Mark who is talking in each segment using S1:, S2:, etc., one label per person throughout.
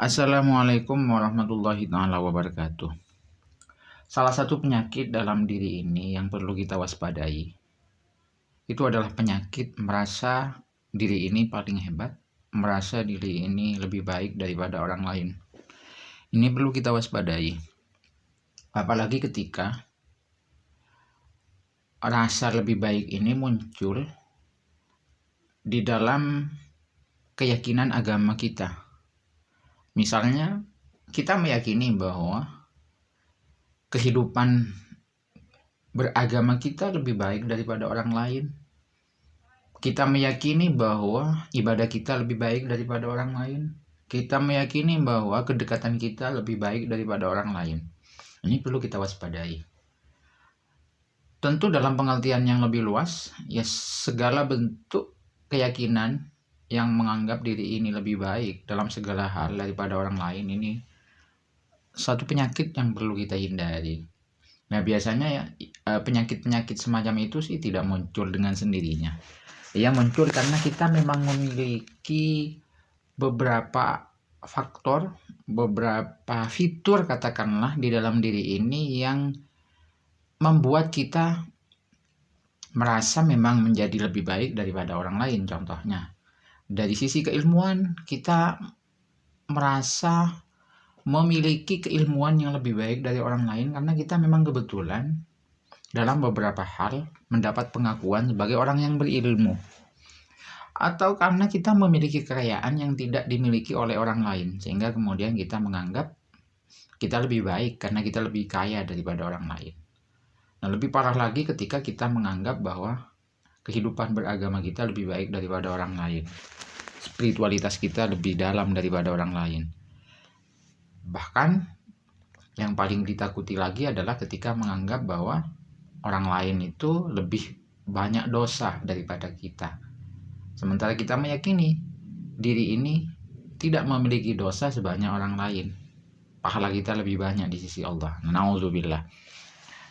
S1: Assalamualaikum warahmatullahi taala wabarakatuh. Salah satu penyakit dalam diri ini yang perlu kita waspadai itu adalah penyakit merasa diri ini paling hebat, merasa diri ini lebih baik daripada orang lain. Ini perlu kita waspadai. Apalagi ketika rasa lebih baik ini muncul di dalam keyakinan agama kita. Misalnya, kita meyakini bahwa kehidupan beragama kita lebih baik daripada orang lain. Kita meyakini bahwa ibadah kita lebih baik daripada orang lain. Kita meyakini bahwa kedekatan kita lebih baik daripada orang lain. Ini perlu kita waspadai. Tentu dalam pengertian yang lebih luas, ya segala bentuk keyakinan yang menganggap diri ini lebih baik dalam segala hal daripada orang lain ini satu penyakit yang perlu kita hindari. Nah, biasanya ya penyakit-penyakit semacam itu sih tidak muncul dengan sendirinya. Ia muncul karena kita memang memiliki beberapa faktor, beberapa fitur katakanlah di dalam diri ini yang membuat kita merasa memang menjadi lebih baik daripada orang lain. Contohnya, dari sisi keilmuan, kita merasa memiliki keilmuan yang lebih baik dari orang lain karena kita memang kebetulan dalam beberapa hal mendapat pengakuan sebagai orang yang berilmu. Atau karena kita memiliki kekayaan yang tidak dimiliki oleh orang lain, sehingga kemudian kita menganggap kita lebih baik karena kita lebih kaya daripada orang lain. Nah, lebih parah lagi ketika kita menganggap bahwa kehidupan beragama kita lebih baik daripada orang lain. Spiritualitas kita lebih dalam daripada orang lain. Bahkan yang paling ditakuti lagi adalah ketika menganggap bahwa orang lain itu lebih banyak dosa daripada kita. Sementara kita meyakini diri ini tidak memiliki dosa sebanyak orang lain. Pahala kita lebih banyak di sisi Allah. Nauzubillah.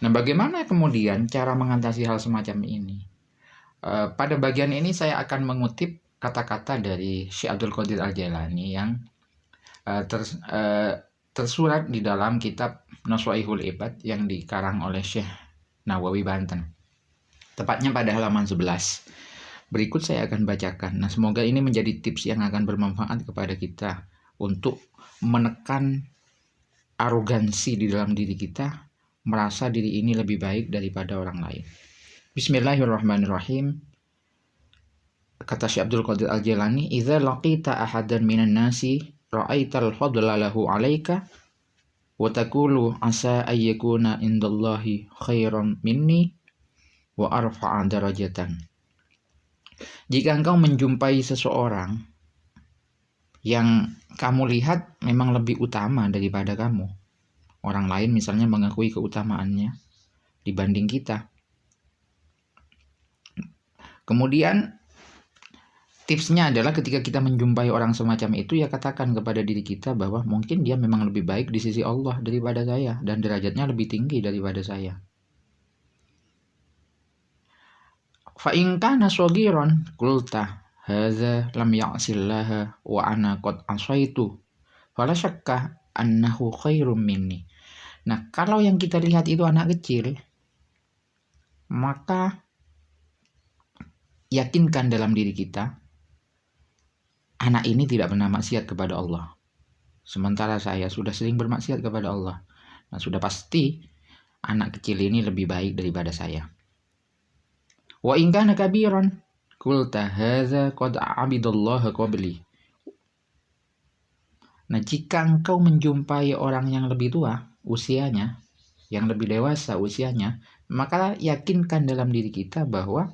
S1: Nah, bagaimana kemudian cara mengatasi hal semacam ini? Pada bagian ini saya akan mengutip kata-kata dari Syekh Abdul Qadir Al-Jailani yang tersurat di dalam kitab Nashwaihul Ibad yang dikarang oleh Syekh Nawawi Banten. Tepatnya pada halaman 11. Berikut saya akan bacakan. Nah, semoga ini menjadi tips yang akan bermanfaat kepada kita untuk menekan arogansi di dalam diri kita, merasa diri ini lebih baik daripada orang lain. Bismillahirrahmanirrahim. Kata Syekh Abdul Qadir Al-Jailani, "Idza laqita ahadan minan nasi ra'aital fadla lahu 'alaika wa taqulu asa ayyakuna indallahi khairan minni wa arfa'a darajatan." Jika engkau menjumpai seseorang yang kamu lihat memang lebih utama daripada kamu, orang lain misalnya mengakui keutamaannya dibanding kita, kemudian tipsnya adalah ketika kita menjumpai orang semacam itu, ya katakan kepada diri kita bahwa mungkin dia memang lebih baik di sisi Allah daripada saya dan derajatnya lebih tinggi daripada saya. Fa in kana shagiran qulta hadza lam ya'sillaha wa ana qad asaitu fala syakka annahu khairum minni. Nah, kalau yang kita lihat itu anak kecil, maka yakinkan dalam diri kita, anak ini tidak pernah maksiat kepada Allah. Sementara saya sudah sering bermaksiat kepada Allah. Nah, sudah pasti anak kecil ini lebih baik daripada saya. Wa in kana kabiran qulta hadza qad abidallaha qabli. Nah, jika engkau menjumpai orang yang lebih tua usianya, yang lebih dewasa usianya, maka yakinkan dalam diri kita bahwa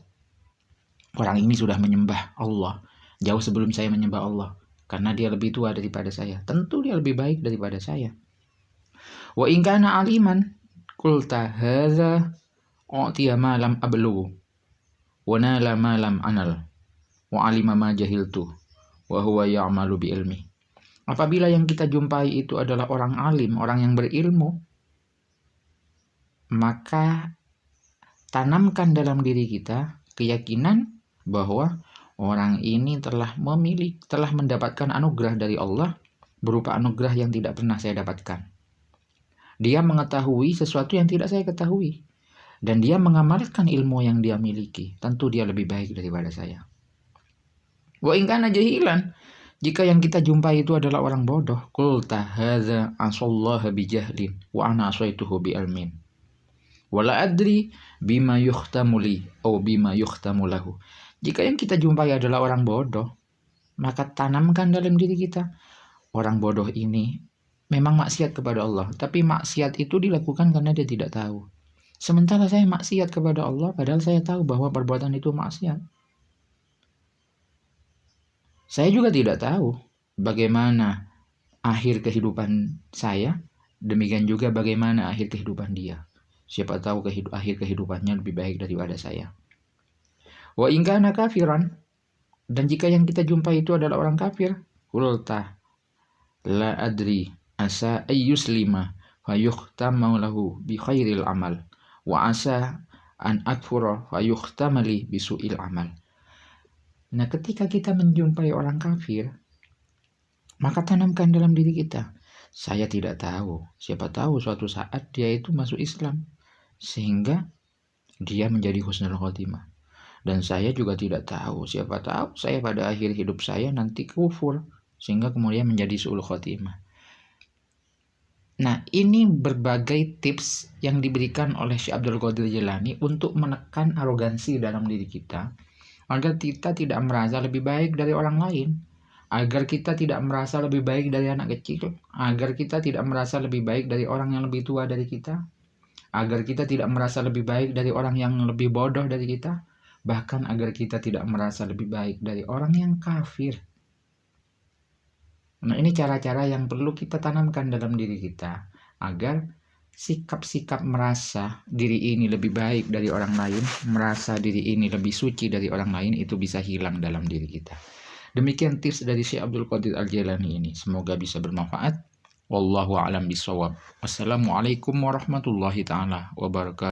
S1: orang ini sudah menyembah Allah jauh sebelum saya menyembah Allah, karena dia lebih tua daripada saya. Tentu dia lebih baik daripada saya. Wa in kana aliman qulta hadza utiya ma lam ablu wa nala ma lam anal wa alima ma jahiltu wa huwa ya'malu bi ilmi. Apabila yang kita jumpai itu adalah orang alim, orang yang berilmu, maka tanamkan dalam diri kita keyakinan bahwa orang ini telah mendapatkan anugerah dari Allah berupa anugerah yang tidak pernah saya dapatkan. Dia mengetahui sesuatu yang tidak saya ketahui. Dan dia mengamalkan ilmu yang dia miliki. Tentu dia lebih baik daripada saya. Wa in kana jahilan, jika yang kita jumpai itu adalah orang bodoh, qulta hadza asallaha bijahlin wa ana asaituhu biilmin. Wala adri bima yuhtamu li atau bima yuhtamu lahu. Jika yang kita jumpai adalah orang bodoh, maka tanamkan dalam diri kita, orang bodoh ini memang maksiat kepada Allah, tapi maksiat itu dilakukan karena dia tidak tahu. Sementara saya maksiat kepada Allah padahal saya tahu bahwa perbuatan itu maksiat. Saya juga tidak tahu bagaimana akhir kehidupan saya, demikian juga bagaimana akhir kehidupan dia. Siapa tahu akhir kehidupannya lebih baik daripada saya. Wa in kana kafiran, dan jika yang kita jumpai itu adalah orang kafir, qulta la adri asa ayyuslima fayuhtamu lahu bi khairil amal wa asa an akfura fayuhtamali bisu'il amal. Nah, ketika kita menjumpai orang kafir, maka tanamkan dalam diri kita, saya tidak tahu, siapa tahu suatu saat dia itu masuk Islam, sehingga dia menjadi husnul khotimah. Dan saya juga tidak tahu, siapa tahu saya pada akhir hidup saya nanti kufur, sehingga kemudian menjadi su'ul khotimah. Nah, ini berbagai tips yang diberikan oleh Syekh Abdul Qadir Jilani untuk menekan arogansi dalam diri kita, agar kita tidak merasa lebih baik dari orang lain, agar kita tidak merasa lebih baik dari anak kecil, agar kita tidak merasa lebih baik dari orang yang lebih tua dari kita, agar kita tidak merasa lebih baik dari orang yang lebih bodoh dari kita, bahkan agar kita tidak merasa lebih baik dari orang yang kafir. Nah, ini cara-cara yang perlu kita tanamkan dalam diri kita, agar sikap-sikap merasa diri ini lebih baik dari orang lain, merasa diri ini lebih suci dari orang lain, itu bisa hilang dalam diri kita. Demikian tips dari Syekh Abdul Qadir Al-Jilani ini. Semoga bisa bermanfaat. Wallahu a'lam bishawab. Wassalamualaikum warahmatullahi taala wabarakatuh.